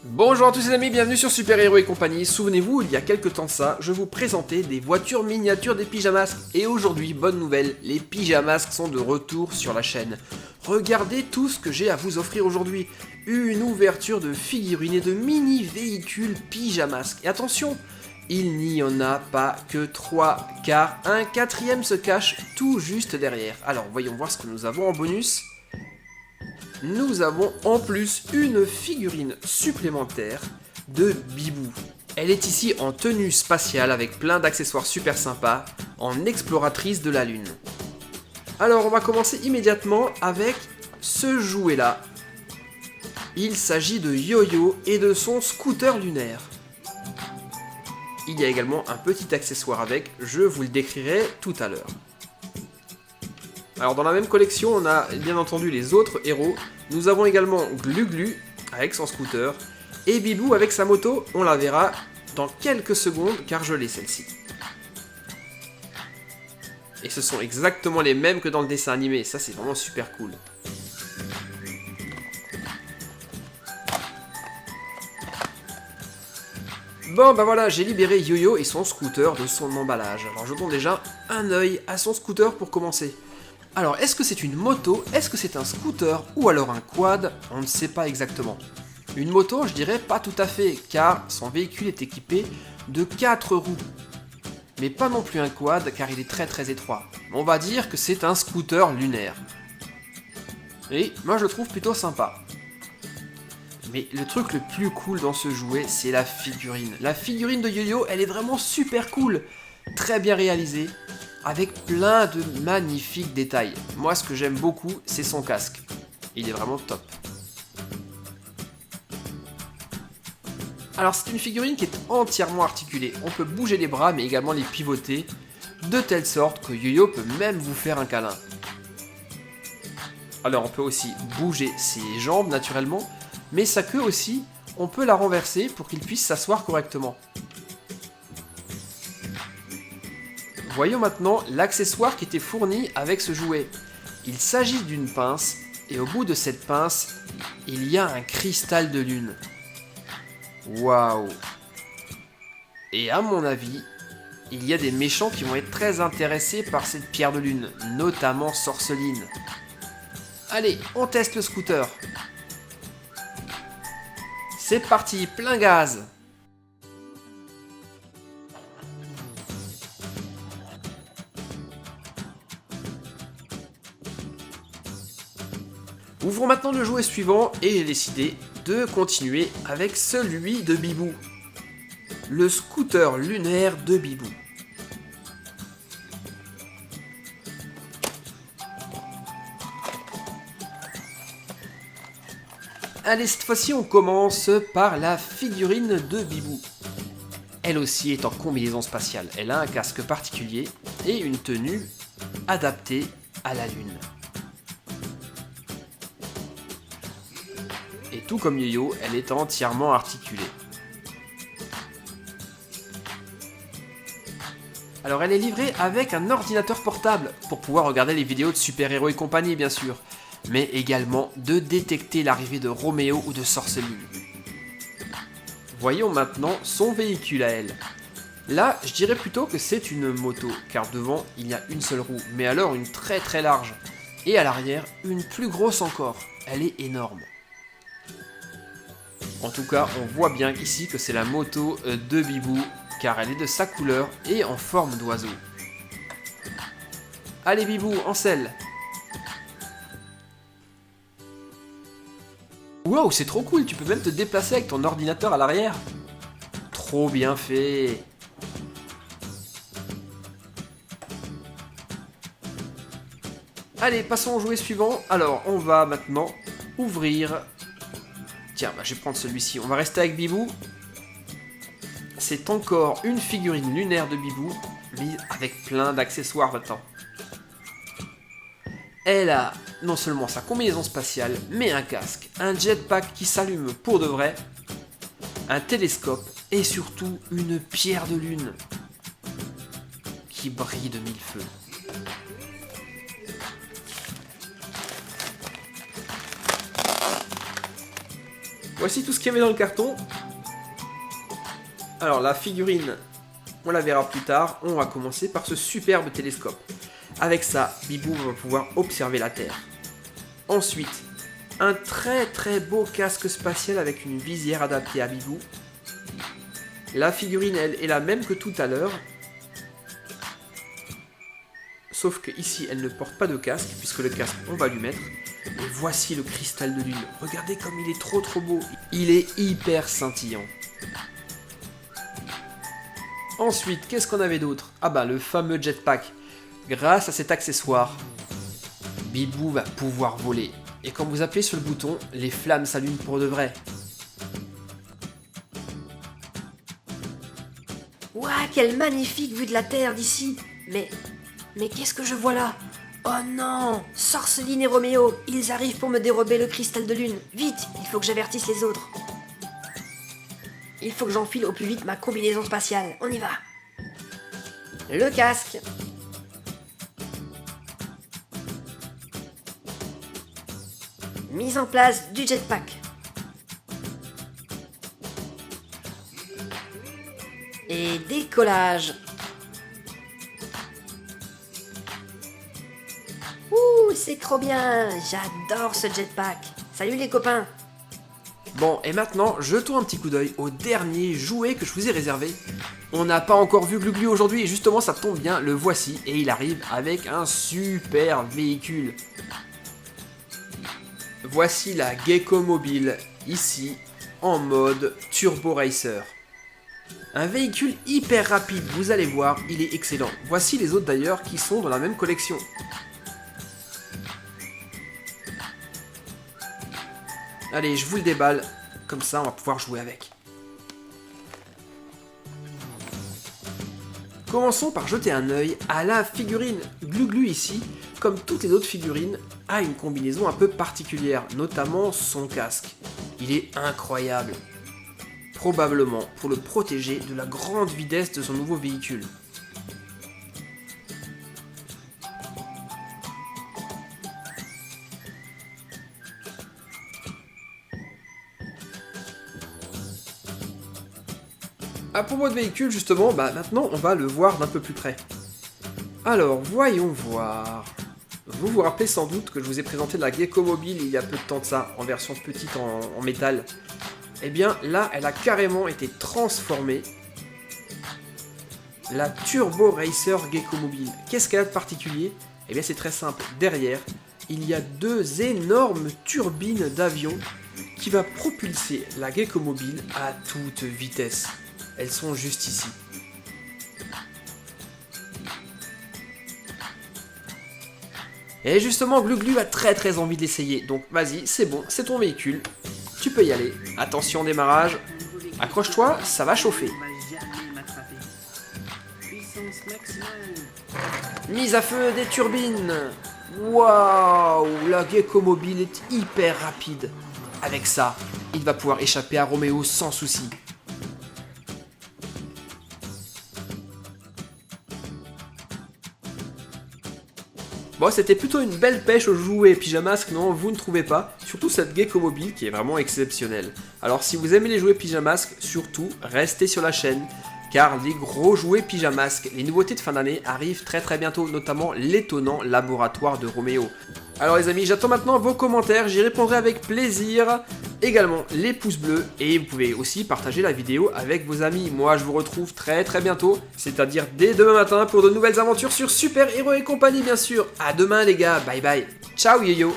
Bonjour à tous les amis, bienvenue sur Super Héros et compagnie. Souvenez-vous, il y a quelques temps de ça, je vous présentais des voitures miniatures des pyjamasques. Et aujourd'hui, bonne nouvelle, les pyjamasques sont de retour sur la chaîne. Regardez tout ce que j'ai à vous offrir aujourd'hui. Une ouverture de figurines et de mini-véhicules pyjamasques. Et attention, il n'y en a pas que 3, car un quatrième se cache tout juste derrière. Alors voyons voir ce que nous avons en bonus. Nous avons en plus une figurine supplémentaire de Bibou. Elle est ici en tenue spatiale avec plein d'accessoires super sympas, en exploratrice de la Lune. Alors on va commencer immédiatement avec ce jouet là. Il s'agit de Yo-Yo et de son scooter lunaire. Il y a également un petit accessoire avec, je vous le décrirai tout à l'heure. Alors dans la même collection, on a bien entendu les autres héros. Nous avons également Glu-Glu avec son scooter et Bibou avec sa moto. On la verra dans quelques secondes car je l'ai celle-ci. Et ce sont exactement les mêmes que dans le dessin animé. Ça c'est vraiment super cool. Bon bah voilà, j'ai libéré Yo-Yo et son scooter de son emballage. Alors jetons déjà un œil à son scooter pour commencer. Alors, est-ce que c'est une moto, est-ce que c'est un scooter ou alors un quad? On ne sait pas exactement. Une moto, je dirais pas tout à fait, car son véhicule est équipé de 4 roues. Mais pas non plus un quad, car il est très étroit. On va dire que c'est un scooter lunaire. Et moi je le trouve plutôt sympa. Mais le truc le plus cool dans ce jouet, c'est la figurine. La figurine de Yo-Yo, elle est vraiment super cool. Très bien réalisée. Avec plein de magnifiques détails. Moi, ce que j'aime beaucoup, c'est son casque. Il est vraiment top. Alors, c'est une figurine qui est entièrement articulée. On peut bouger les bras, mais également les pivoter, de telle sorte que Yo-Yo peut même vous faire un câlin. Alors, on peut aussi bouger ses jambes, naturellement, mais sa queue aussi, on peut la renverser pour qu'il puisse s'asseoir correctement. Voyons maintenant l'accessoire qui était fourni avec ce jouet. Il s'agit d'une pince, et au bout de cette pince, il y a un cristal de lune. Waouh! Et à mon avis, il y a des méchants qui vont être très intéressés par cette pierre de lune, notamment Sorceline. Allez, on teste le scooter. C'est parti, plein gaz! Ouvrons maintenant le jouet suivant et j'ai décidé de continuer avec celui de Bibou. Le scooter lunaire de Bibou. Allez, cette fois-ci on commence par la figurine de Bibou. Elle aussi est en combinaison spatiale. Elle a un casque particulier et une tenue adaptée à la Lune. Et tout comme Yo-Yo, elle est entièrement articulée. Alors elle est livrée avec un ordinateur portable, pour pouvoir regarder les vidéos de super-héros et compagnie bien sûr, mais également de détecter l'arrivée de Roméo ou de Sorceline. Voyons maintenant son véhicule à elle. Là, je dirais plutôt que c'est une moto, car devant il y a une seule roue, mais alors une très large, et à l'arrière une plus grosse encore, elle est énorme. En tout cas, on voit bien ici que c'est la moto de Bibou, car elle est de sa couleur et en forme d'oiseau. Allez Bibou, en selle! Wow, c'est trop cool, tu peux même te déplacer avec ton ordinateur à l'arrière. Trop bien fait! Allez, passons au jouet suivant. Alors, on va maintenant ouvrir... Tiens, bah, je vais prendre celui-ci. On va rester avec Bibou. C'est encore une figurine lunaire de Bibou, mais avec plein d'accessoires maintenant. Elle a non seulement sa combinaison spatiale, mais un casque, un jetpack qui s'allume pour de vrai, un télescope et surtout une pierre de lune qui brille de mille feux. Voici tout ce qu'il y avait dans le carton. Alors la figurine, on la verra plus tard. On va commencer par ce superbe télescope. Avec ça, Bibou va pouvoir observer la Terre. Ensuite, un très beau casque spatial avec une visière adaptée à Bibou. La figurine, elle, est la même que tout à l'heure. Sauf que ici, elle ne porte pas de casque, puisque le casque, on va lui mettre. Et voici le cristal de lune. Regardez comme il est trop beau. Il est hyper scintillant. Ensuite, qu'est-ce qu'on avait d'autre? Ah bah, le fameux jetpack. Grâce à cet accessoire, Bibou va pouvoir voler. Et quand vous appuyez sur le bouton, les flammes s'allument pour de vrai. Ouah, quelle magnifique vue de la Terre d'ici. Mais qu'est-ce que je vois là? Oh non! Sorceline et Roméo, ils arrivent pour me dérober le cristal de lune. Vite, il faut que j'avertisse les autres. Il faut que j'enfile au plus vite ma combinaison spatiale. On y va. Le casque. Mise en place du jetpack. Et décollage. Ouh, c'est trop bien. J'adore ce jetpack. Salut les copains. Bon, et maintenant, jetons un petit coup d'œil au dernier jouet que je vous ai réservé. On n'a pas encore vu Gluglu aujourd'hui, et justement ça tombe bien, le voici, et il arrive avec un super véhicule. Voici la Gecko Mobile, ici, en mode Turbo Racer. Un véhicule hyper rapide, vous allez voir, il est excellent. Voici les autres d'ailleurs qui sont dans la même collection. Allez, je vous le déballe, comme ça on va pouvoir jouer avec. Commençons par jeter un œil à la figurine. Gluglu ici, comme toutes les autres figurines, a une combinaison un peu particulière, notamment son casque. Il est incroyable. Probablement pour le protéger de la grande vitesse de son nouveau véhicule. À propos de véhicule, justement, maintenant on va le voir d'un peu plus près. Alors, voyons voir. Vous vous rappelez sans doute que je vous ai présenté la Gecko Mobile il y a peu de temps de ça, en version petite en métal. Eh bien, là, elle a carrément été transformée. La Turbo Racer Gecko Mobile. Qu'est-ce qu'elle a de particulier? Eh bien, c'est très simple. Derrière, il y a deux énormes turbines d'avion qui va propulser la Gecko Mobile à toute vitesse. Elles sont juste ici. Et justement, Gluglu a très envie de l'essayer. Donc vas-y, c'est bon, c'est ton véhicule. Tu peux y aller. Attention démarrage. Accroche-toi, ça va chauffer. Mise à feu des turbines. Waouh, la Gecko Mobile est hyper rapide. Avec ça, il va pouvoir échapper à Roméo sans souci. Bon, c'était plutôt une belle pêche aux jouets Pyjamasque, non, vous ne trouvez pas? Surtout cette Gecko Mobile qui est vraiment exceptionnelle. Alors si vous aimez les jouets Pyjamasque, surtout restez sur la chaîne, car les gros jouets Pyjamasque, les nouveautés de fin d'année arrivent très bientôt, notamment l'étonnant laboratoire de Roméo. Alors les amis, j'attends maintenant vos commentaires, j'y répondrai avec plaisir. Également les pouces bleus, et vous pouvez aussi partager la vidéo avec vos amis. Moi je vous retrouve très bientôt, c'est-à-dire dès demain matin pour de nouvelles aventures sur Super Héros et compagnie bien sûr. À demain les gars, bye bye. Ciao yo yo.